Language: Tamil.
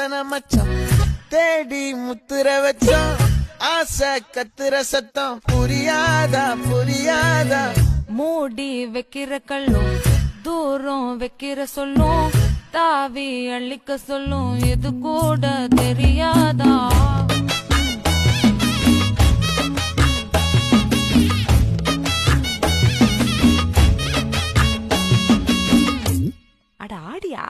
எத்தனை மச்சம் தேடி முத்துற வச்சோம் ஆசை கத்துற சத்தம் புரியாதா புரியாதா மூடி வைக்கிற கல்லும் தூரம் வைக்கிற சொல்லும் தாவி அள்ளிக்க சொல்லும் இது கூட தெரியாதா அட ஆடியா